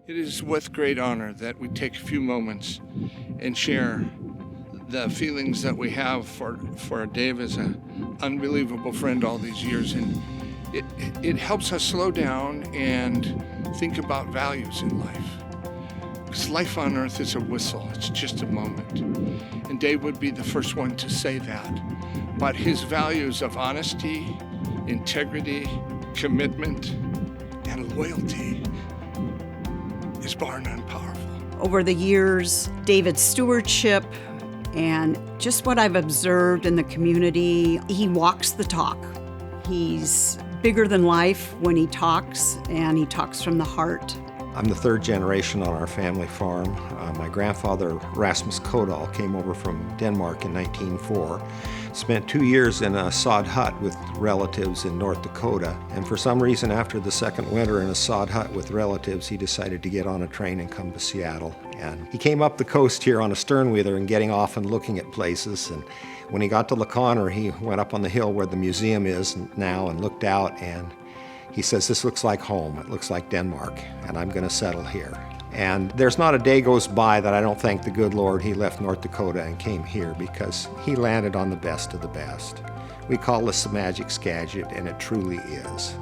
It is with great honor that we take a few moments and share the feelings that we have for Dave as an unbelievable friend all these years. And it helps us slow down and think about values in life. Because life on earth is a whistle, it's just a moment. And Dave would be the first one to say that. But his values of honesty, integrity, commitment, and loyalty is bar none powerful. Over the years, David's stewardship and just what I've observed in the community, he walks the talk. He's bigger than life when he talks, and he talks from the heart. I'm the third generation on our family farm. My grandfather, Rasmus Kodal, came over from Denmark in 1904. Spent 2 years in a sod hut with relatives in North Dakota, and for some reason after the second winter in a sod hut with relatives, he decided to get on a train and come to Seattle. And he came up the coast here on a sternwheeler and getting off and looking at places. And when he got to LaConner, he went up on the hill where the museum is now and looked out, and he says, "This looks like home, it looks like Denmark, and I'm gonna settle here." And there's not a day goes by that I don't thank the good Lord he left North Dakota and came here, because he landed on the best of the best. We call this the Magic Skagit, and it truly is.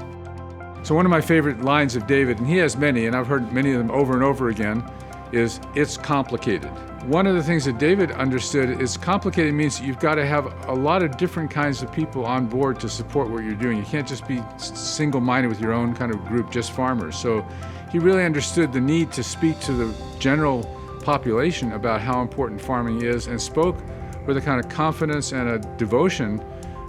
So one of my favorite lines of David, and he has many, and I've heard many of them over and over again, is, "It's complicated." One of the things that David understood is complicated means you've got to have a lot of different kinds of people on board to support what you're doing. You can't just be single-minded with your own kind of group, just farmers. So he really understood the need to speak to the general population about how important farming is, and spoke with a kind of confidence and a devotion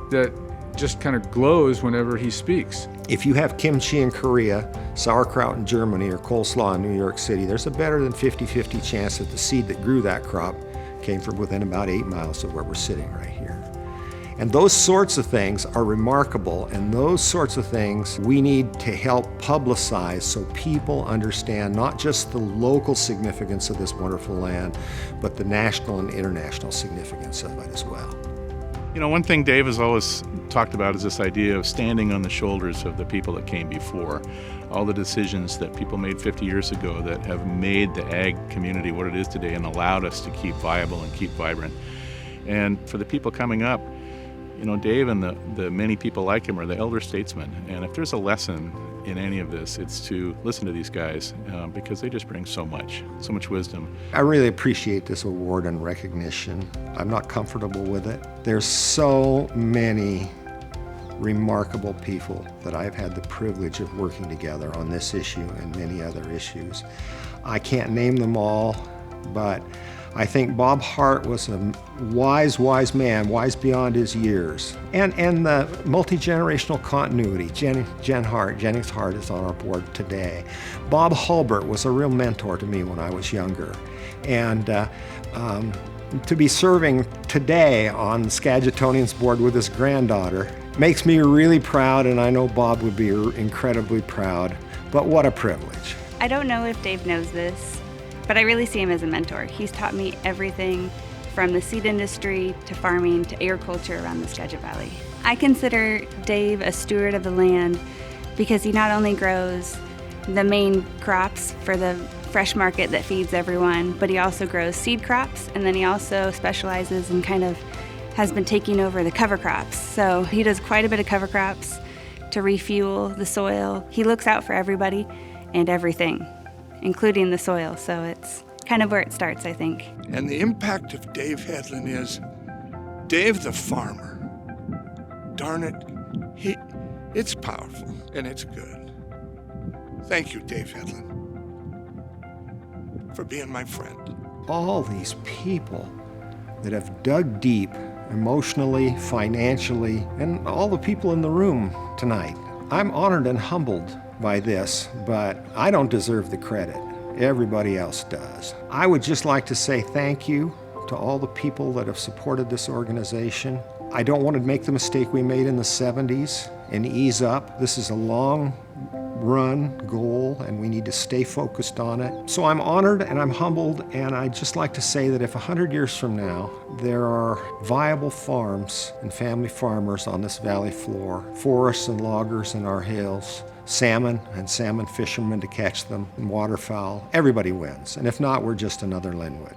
that just kind of glows whenever he speaks. If you have kimchi in Korea, sauerkraut in Germany, or coleslaw in New York City, there's a better than 50-50 chance that the seed that grew that crop came from within about 8 miles of where we're sitting right here. And those sorts of things are remarkable, and those sorts of things we need to help publicize so people understand not just the local significance of this wonderful land, but the national and international significance of it as well. You know, one thing Dave has always talked about is this idea of standing on the shoulders of the people that came before. All the decisions that people made 50 years ago that have made the ag community what it is today and allowed us to keep viable and keep vibrant. And for the people coming up, you know, Dave and the many people like him are the elder statesmen. And if there's a lesson in any of this, it's to listen to these guys because they just bring so much wisdom. I really appreciate this award and recognition. I'm not comfortable with it. There's so many remarkable people that I've had the privilege of working together on this issue and many other issues. I can't name them all, but I think Bob Hart was a wise man, wise beyond his years. And the multi-generational continuity. Jennings Hart is on our board today. Bob Hulbert was a real mentor to me when I was younger. And to be serving today on the Skagitonians board with his granddaughter makes me really proud, and I know Bob would be incredibly proud. But what a privilege. I don't know if Dave knows this, but I really see him as a mentor. He's taught me everything from the seed industry to farming to agriculture around the Skagit Valley. I consider Dave a steward of the land because he not only grows the main crops for the fresh market that feeds everyone, but he also grows seed crops, and then he also specializes and kind of has been taking over the cover crops. So he does quite a bit of cover crops to refuel the soil. He looks out for everybody and everything, including the soil, so it's kind of where it starts, I think. And the impact of Dave Hedlin is Dave the farmer. Darn it, it's powerful and it's good. Thank you, Dave Hedlin, for being my friend. All these people that have dug deep emotionally, financially, and all the people in the room tonight. I'm honored and humbled by this, but I don't deserve the credit. Everybody else does. I would just like to say thank you to all the people that have supported this organization. I don't want to make the mistake we made in the 70s and ease up. This is a long run goal, and we need to stay focused on it. So I'm honored and I'm humbled, and I'd just like to say that if 100 years from now there are viable farms and family farmers on this valley floor, forests and loggers in our hills, salmon and salmon fishermen to catch them, and waterfowl, everybody wins. And if not, we're just another Linwood.